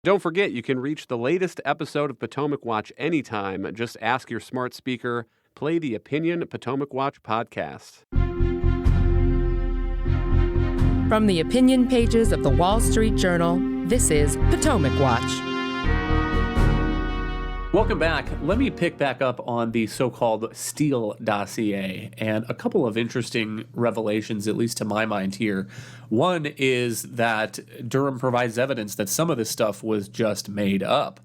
Don't forget, you can reach the latest episode of Potomac Watch anytime. Just ask your smart speaker, play the Opinion Potomac Watch podcast. From the opinion pages of the Wall Street Journal, this is Potomac Watch. Welcome back. Let me pick back up on the so-called Steele dossier and a couple of interesting revelations, at least to my mind here. One is that Durham provides evidence that some of this stuff was just made up.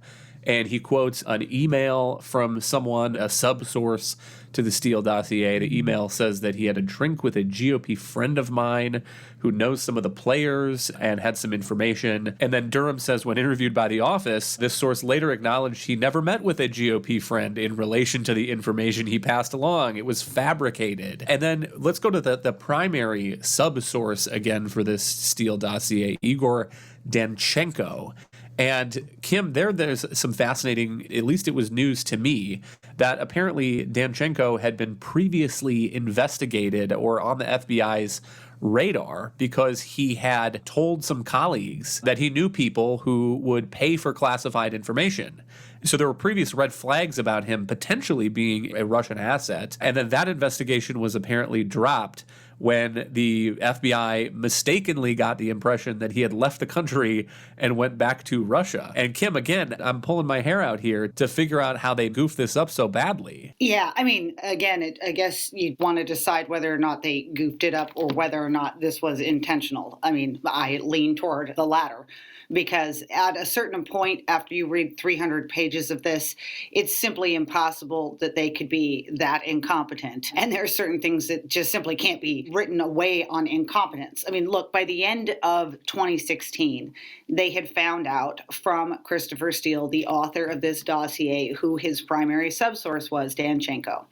And he quotes an email from someone, a subsource to the Steele dossier. The email says that he had a drink with a GOP friend of mine who knows some of the players and had some information. And then Durham says when interviewed by The Office, this source later acknowledged he never met with a GOP friend in relation to the information he passed along. It was fabricated. And then let's go to the primary subsource again for this Steele dossier, Igor Danchenko. And Kim, there's some fascinating, at least it was news to me, that apparently Danchenko had been previously investigated or on the FBI's radar because he had told some colleagues that he knew people who would pay for classified information. So there were previous red flags about him potentially being a Russian asset. And then that investigation was apparently dropped when the FBI mistakenly got the impression that he had left the country and went back to Russia. And Kim, again, I'm pulling my hair out here to figure out how they goofed this up so badly. Yeah, I mean, again, I guess you'd want to decide whether or not they goofed it up or whether or not this was intentional. I mean, I lean toward the latter. Because at a certain point, after you read 300 pages of this, it's simply impossible that they could be that incompetent. And there are certain things that just simply can't be written away on incompetence. I mean, look, by the end of 2016, they had found out from Christopher Steele, the author of this dossier, who his primary subsource was, Danchenko.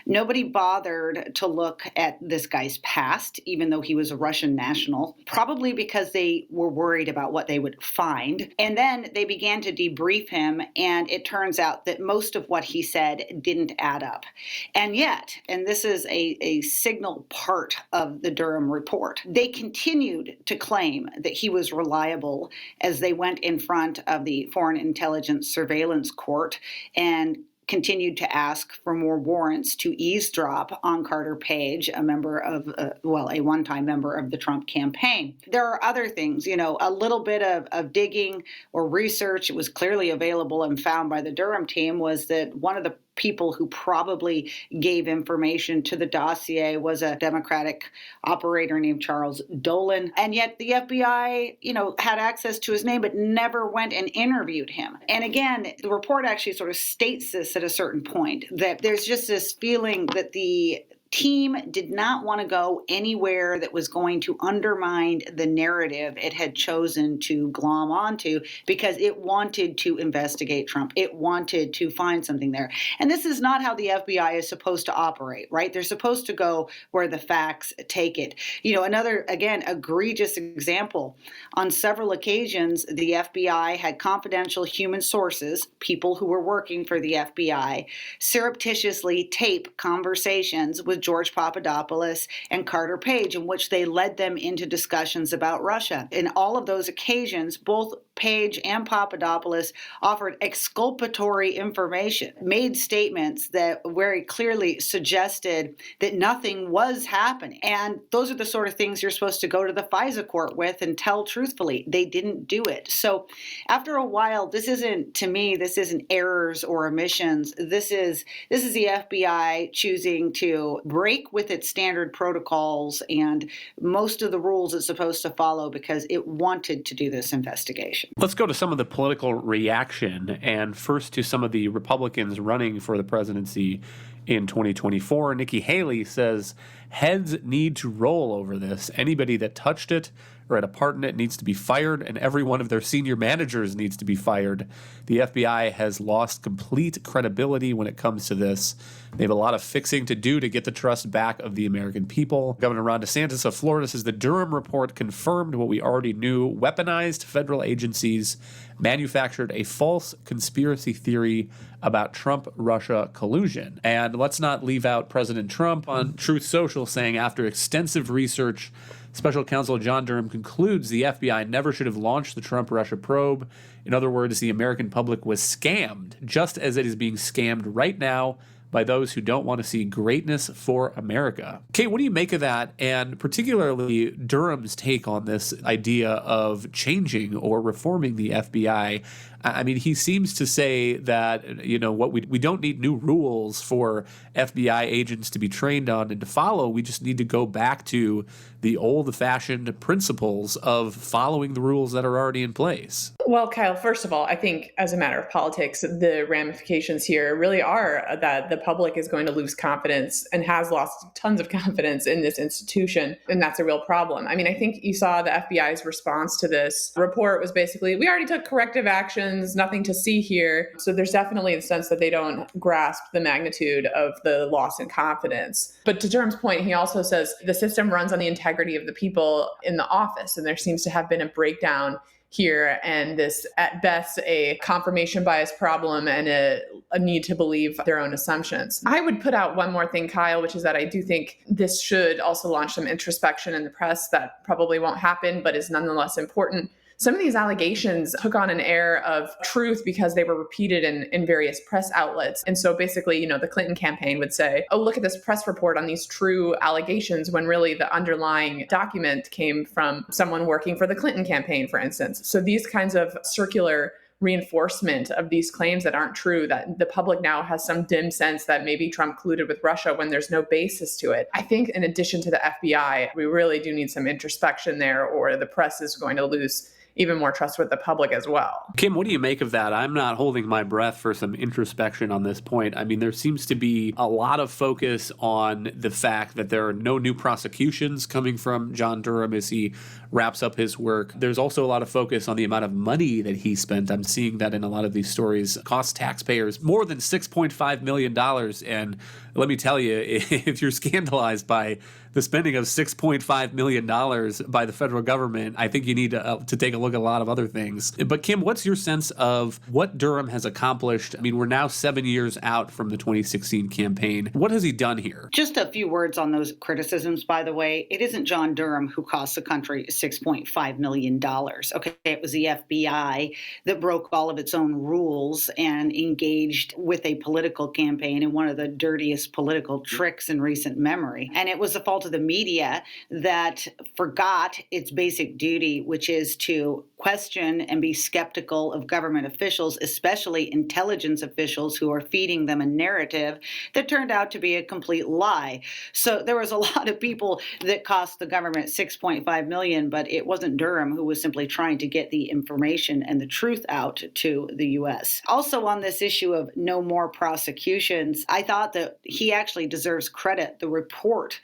Nobody bothered to look at this guy's past, even though he was a Russian national, probably because they were worried about what they would find. And then they began to debrief him, and it turns out that most of what he said didn't add up. And yet, and this is a signal part of the Durham Report, they continued to claim that he was reliable as they went in front of the Foreign Intelligence Surveillance Court and continued to ask for more warrants to eavesdrop on Carter Page, a member of, a one-time member of the Trump campaign. There are other things, a little bit of digging or research. It was clearly available and found by the Durham team was that one of the people who probably gave information to the dossier was a Democratic operator named Charles Dolan. And yet the FBI, had access to his name, but never went and interviewed him. And again, the report actually sort of states this at a certain point, that there's just this feeling that the team did not want to go anywhere that was going to undermine the narrative it had chosen to glom onto because it wanted to investigate Trump. It wanted to find something there. And this is not how the FBI is supposed to operate, right? They're supposed to go where the facts take it. Another, again, egregious example. On several occasions, the FBI had confidential human sources, people who were working for the FBI, surreptitiously tape conversations with George Papadopoulos and Carter Page, in which they led them into discussions about Russia. In all of those occasions, both Page and Papadopoulos offered exculpatory information, made statements that very clearly suggested that nothing was happening. And those are the sort of things you're supposed to go to the FISA court with and tell truthfully. They didn't do it. So after a while, this isn't errors or omissions. This is the FBI choosing to break with its standard protocols and most of the rules it's supposed to follow because it wanted to do this investigation. Let's go to some of the political reaction, and first to some of the Republicans running for the presidency in 2024. Nikki Haley says heads need to roll over this. Anybody that touched it or had a part in it needs to be fired, and every one of their senior managers needs to be fired. The FBI has lost complete credibility when it comes to this. They have a lot of fixing to do to get the trust back of the American people. Governor Ron DeSantis of Florida says the Durham Report confirmed what we already knew. Weaponized federal agencies manufactured a false conspiracy theory about Trump-Russia collusion. And let's not leave out President Trump on Truth Social saying after extensive research, Special Counsel John Durham concludes the FBI never should have launched the Trump-Russia probe. In other words, the American public was scammed, just as it is being scammed right now by those who don't want to see greatness for America. Kate, what do you make of that, and particularly Durham's take on this idea of changing or reforming the FBI? I mean, he seems to say that, what we don't need new rules for FBI agents to be trained on and to follow. We just need to go back to the old-fashioned principles of following the rules that are already in place. Well, Kyle, first of all, I think as a matter of politics, the ramifications here really are that the public is going to lose confidence and has lost tons of confidence in this institution. And that's a real problem. I mean, I think you saw the FBI's response to this report was basically, we already took corrective actions, nothing to see here. So there's definitely a sense that they don't grasp the magnitude of the loss in confidence. But to Durham's point, he also says the system runs on the integrity of the people in the office. And there seems to have been a breakdown here, and this, at best, a confirmation bias problem and a need to believe their own assumptions. I would put out one more thing, Kyle, which is that I do think this should also launch some introspection in the press that probably won't happen, but is nonetheless important. Some of these allegations took on an air of truth because they were repeated in various press outlets. And so basically, the Clinton campaign would say, oh, look at this press report on these true allegations, when really the underlying document came from someone working for the Clinton campaign, for instance. So these kinds of circular reinforcement of these claims that aren't true, that the public now has some dim sense that maybe Trump colluded with Russia when there's no basis to it. I think in addition to the FBI, we really do need some introspection there, or the press is going to lose even more trust with the public as well. Kim, what do you make of that? I'm not holding my breath for some introspection on this point. I mean, there seems to be a lot of focus on the fact that there are no new prosecutions coming from John Durham as he wraps up his work. There's also a lot of focus on the amount of money that he spent. I'm seeing that in a lot of these stories. Cost taxpayers more than $6.5 million. And let me tell you, if you're scandalized by the spending of $6.5 million by the federal government, I think you need to take a look at a lot of other things. But Kim, what's your sense of what Durham has accomplished? I mean, we're now 7 years out from the 2016 campaign. What has he done here? Just a few words on those criticisms, by the way. It isn't John Durham who cost the country $6.5 million. Okay, it was the FBI that broke all of its own rules and engaged with a political campaign in one of the dirtiest political tricks in recent memory. And it was the fault of the media that forgot its basic duty, which is to question and be skeptical of government officials, especially intelligence officials who are feeding them a narrative that turned out to be a complete lie. So there was a lot of people that cost the government $6.5 million, but it wasn't Durham who was simply trying to get the information and the truth out to the U.S. Also on this issue of no more prosecutions, I thought that he actually deserves credit. The report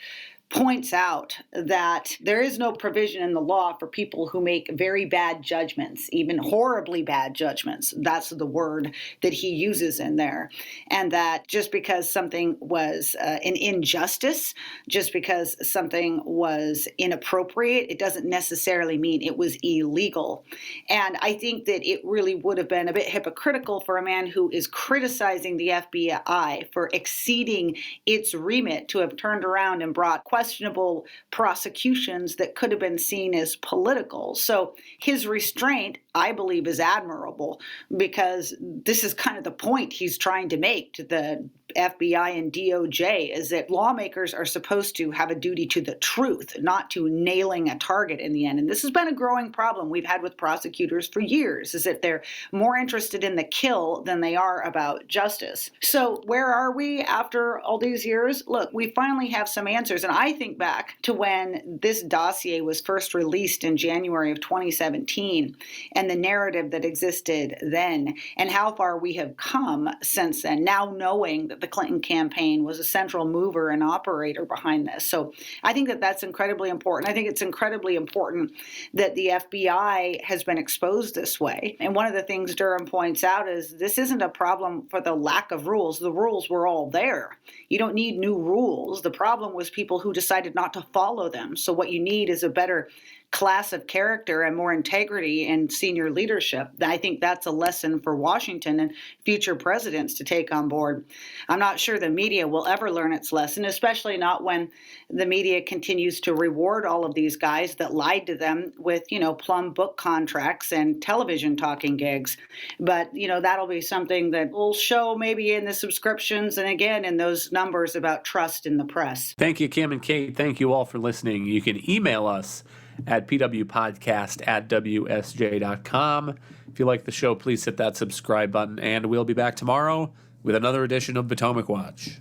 points out that there is no provision in the law for people who make very bad judgments, even horribly bad judgments. That's the word that he uses in there. And that just because something was an injustice, just because something was inappropriate, it doesn't necessarily mean it was illegal. And I think that it really would have been a bit hypocritical for a man who is criticizing the FBI for exceeding its remit to have turned around and brought questionable prosecutions that could have been seen as political. So his restraint, I believe, is admirable, because this is kind of the point he's trying to make to the FBI and DOJ, is that lawmakers are supposed to have a duty to the truth, not to nailing a target in the end. And this has been a growing problem we've had with prosecutors for years, is that they're more interested in the kill than they are about justice. So where are we after all these years? Look, we finally have some answers. And I think back to when this dossier was first released in January of 2017 and the narrative that existed then, and how far we have come since then, now knowing that the Clinton campaign was a central mover and operator behind this. So I think that that's incredibly important. I think it's incredibly important that the FBI has been exposed this way. And one of the things Durham points out is this isn't a problem for the lack of rules. The rules were all there. You don't need new rules. The problem was people who decided not to follow them. So what you need is a better class of character and more integrity in senior leadership. I think that's a lesson for Washington and future presidents to take on board. I'm not sure the media will ever learn its lesson, especially not when the media continues to reward all of these guys that lied to them with, plum book contracts and television talking gigs. But, that'll be something that will show maybe in the subscriptions and again in those numbers about trust in the press. Thank you, Kim and Kate. Thank you all for listening. You can email us at pwpodcast@wsj.com. If you like the show, please hit that subscribe button, and we'll be back tomorrow with another edition of Potomac Watch.